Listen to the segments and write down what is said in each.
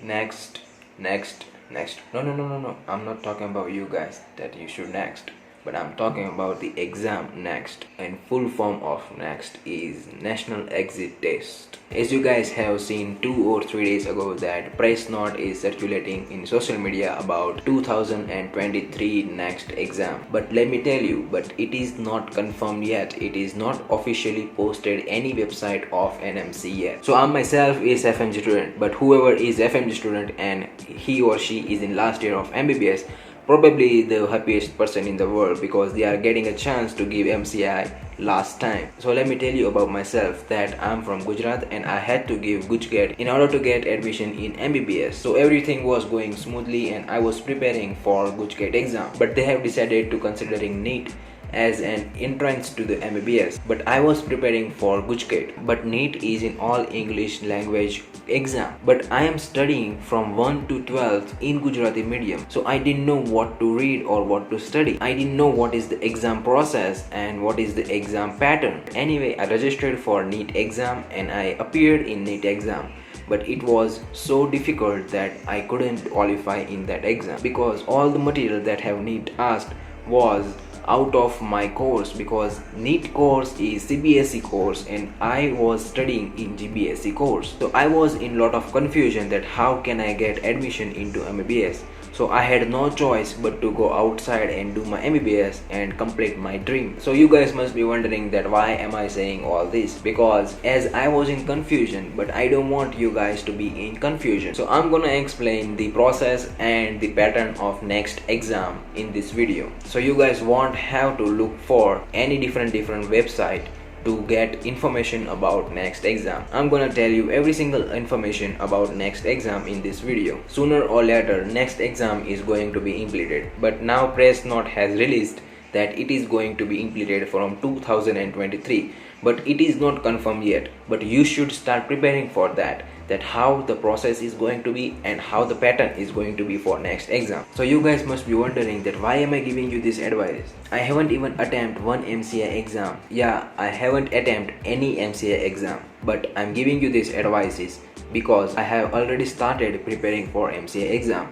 Next, next, next. No. I'm not talking about you guys that you should next. But I'm talking about the exam next. And full form of next is National Exit Test. As you guys have seen 2 or 3 days ago that press note is circulating in social media about 2023 next exam. But let me tell you, but it is not confirmed yet. It is not officially posted any website of NMC yet. So I myself is FMG student, but whoever is FMG student and he or she is in last year of MBBS, probably the happiest person in the world because they are getting a chance to give MCI last time. So let me tell you about myself that I'm from Gujarat and I had to give Gujget in order to get admission in MBBS. So everything was going smoothly and I was preparing for Gujget exam, but they have decided to considering NEET as an entrance to the MBBS, but I was preparing for Gujget. But NEET is in all English language exam, but I am studying from 1 to 12th in Gujarati medium, so I didn't know what to read or what to study. I didn't know what is the exam process and what is the exam pattern. Anyway, I registered for NEET exam and I appeared in NEET exam, but it was so difficult that I couldn't qualify in that exam because all the material that have NEET asked was out of my course, because NEET course is CBSE course and I was studying in GBSE course. So I was in lot of confusion that how can I get admission into MBBS. So I had no choice but to go outside and do my MBBS and complete my dream. So you guys must be wondering that why am I saying all this? Because as I was in confusion, but I don't want you guys to be in confusion. So I'm gonna explain the process and the pattern of next exam in this video. So you guys won't have to look for any different website to get information about next exam. I'm gonna tell you every single information about next exam in this video. Sooner or later next exam is going to be implemented, but now press note has released that it is going to be implemented from 2023, but it is not confirmed yet. But you should start preparing for that how the process is going to be and how the pattern is going to be for next exam. So you guys must be wondering that why am I giving you this advice? I haven't even attempted one MCA exam. Yeah, I haven't attempted any MCA exam, but I'm giving you this advice because I have already started preparing for MCA exam,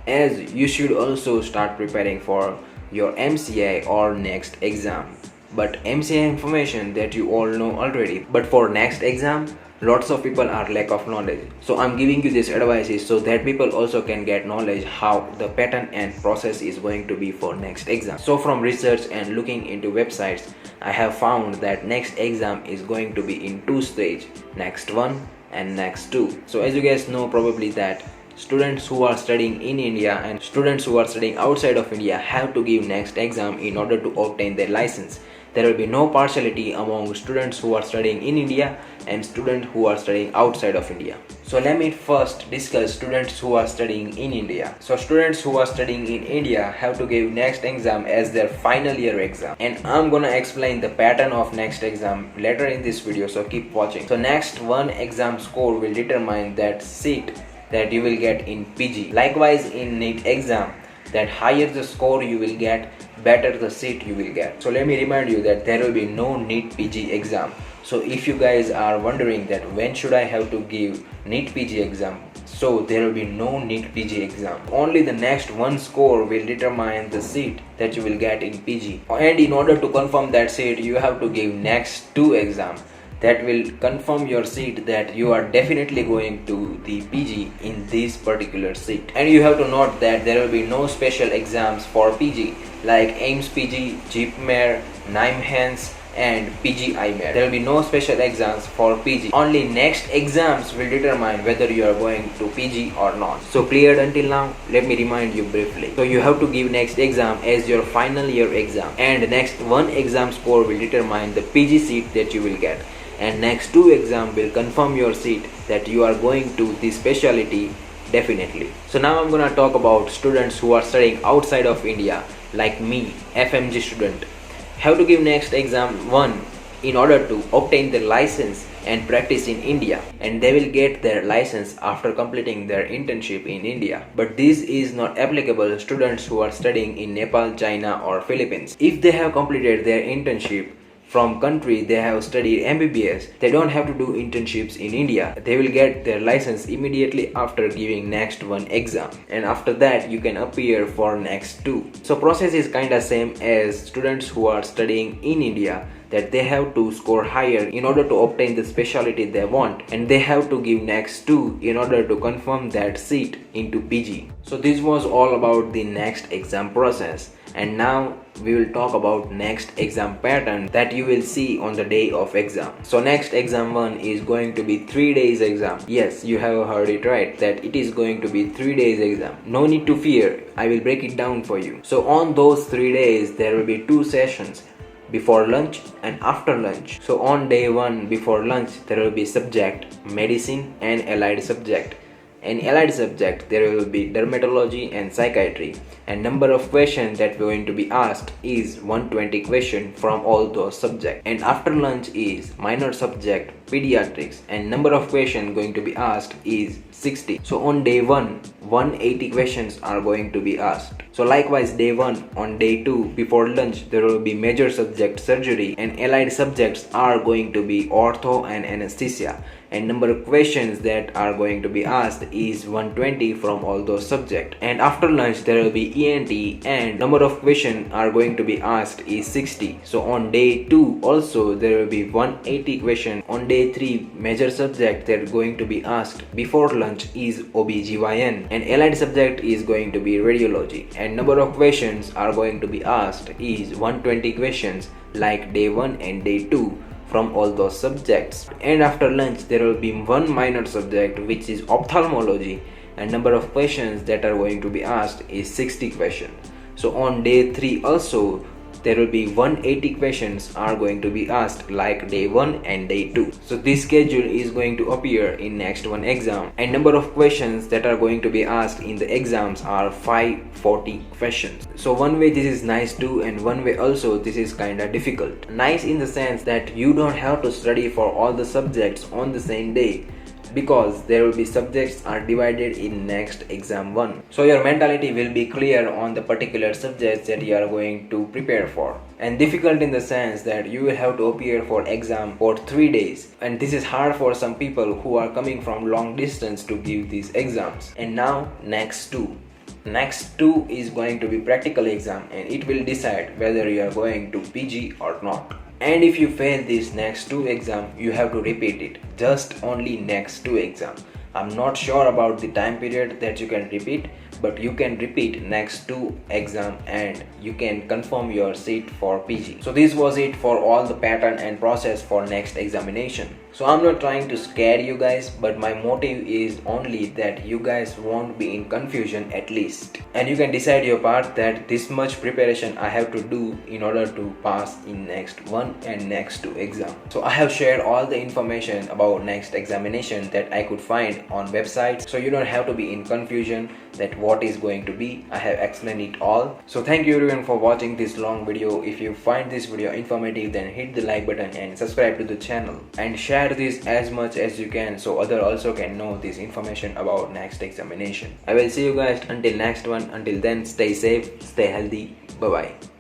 as you should also start preparing for your MCA or next exam. But MCA information that you all know already, but for next exam lots of people are lack of knowledge. So I'm giving you this advice so that people also can get knowledge how the pattern and process is going to be for next exam. So from research and looking into websites, I have found that next exam is going to be in 2 stages, next 1 and next 2. So as you guys know probably that students who are studying in India and students who are studying outside of India have to give next exam in order to obtain their license. There will be no partiality among students who are studying in India and students who are studying outside of India. So let me first discuss students who are studying in India. So students who are studying in India have to give next exam as their final year exam, and I'm gonna explain the pattern of next exam later in this video, so keep watching. So next 1 exam score will determine that seat that you will get in PG. Likewise in NEET exam, that higher the score you will get, better the seat you will get. So let me remind you that there will be no NEET-PG exam. So if you guys are wondering that when should I have to give NEET-PG exam, so there will be no NEET-PG exam. Only the next 1 score will determine the seat that you will get in PG. And in order to confirm that seat, you have to give next 2 exam that will confirm your seat that you are definitely going to the PG in this particular seat. And you have to note that there will be no special exams for PG like AIIMS-PG, GPMARE, NIME-HANS and PG-IMARE. There will be no special exams for PG. Only next exams will determine whether you are going to PG or not. So cleared until now? Let me remind you briefly. So you have to give next exam as your final year exam, and next 1 exam score will determine the PG seat that you will get, and next 2 exam will confirm your seat that you are going to the specialty definitely. So now I'm gonna talk about students who are studying outside of India like me, FMG student, have to give next exam 1 in order to obtain their license and practice in India, and they will get their license after completing their internship in India. But this is not applicable to students who are studying in Nepal, China or Philippines. If they have completed their internship from country they have studied MBBS, they don't have to do internships in India. They will get their license immediately after giving next one exam, and after that you can appear for next two. So process is kinda same as students who are studying in India, that they have to score higher in order to obtain the specialty they want, and they have to give next two in order to confirm that seat into PG. So this was all about the next exam process, and now we will talk about next exam pattern that you will see on the day of exam. So next exam 1 is going to be 3 days exam. Yes, you have heard it right, that it is going to be 3 days exam. No need to fear, I will break it down for you. So on those 3 days there will be 2 sessions, before lunch and after lunch. So on day 1 before lunch there will be subject medicine and allied subject. In allied subject there will be dermatology and psychiatry, and number of questions that we're going to be asked is 120 questions from all those subjects. And after lunch is minor subject pediatrics, and number of questions going to be asked is 60. So on day 1 180 questions are going to be asked. So likewise day 1, on day 2 before lunch there will be major subject surgery, and allied subjects are going to be ortho and anesthesia, and number of questions that are going to be asked is 120 from all those subjects. And after lunch there will be ENT, and number of questions are going to be asked is 60. So on day 2 also there will be 180 questions. On day 3 major subject that are going to be asked before lunch is OBGYN, and allied subject is going to be radiology, and number of questions are going to be asked is 120 questions like day 1 and day 2 from all those subjects. And after lunch there will be one minor subject which is ophthalmology, and number of questions that are going to be asked is 60 questions. So on day 3 also there will be 180 questions are going to be asked like day 1 and day 2. So this schedule is going to appear in next one exam, and number of questions that are going to be asked in the exams are 540 questions. So one way this is nice too, and one way also this is kinda difficult. Nice in the sense that you don't have to study for all the subjects on the same day, because there will be subjects are divided in next exam 1. So your mentality will be clear on the particular subjects that you are going to prepare for. And difficult in the sense that you will have to appear for exam for 3 days, and this is hard for some people who are coming from long distance to give these exams. And now next 2. Next 2 is going to be practical exam, and it will decide whether you are going to PG or not. And if you fail this next 2 exam, you have to repeat it, just only next 2 exam. I'm not sure about the time period that you can repeat, but you can repeat next 2 exam and you can confirm your seat for PG. So this was it for all the pattern and process for next examination. So I'm not trying to scare you guys, but my motive is only that you guys won't be in confusion at least. And you can decide your part that this much preparation I have to do in order to pass in next 1 and next 2 exam. So I have shared all the information about next examination that I could find on websites, so you don't have to be in confusion that what is going to be. I have explained it all. So thank you everyone for watching this long video. If you find this video informative, then hit the like button and subscribe to the channel, and share this as much as you can so others also can know this information about next examination. I will see you guys until next one. Until then, stay safe, stay healthy, bye bye.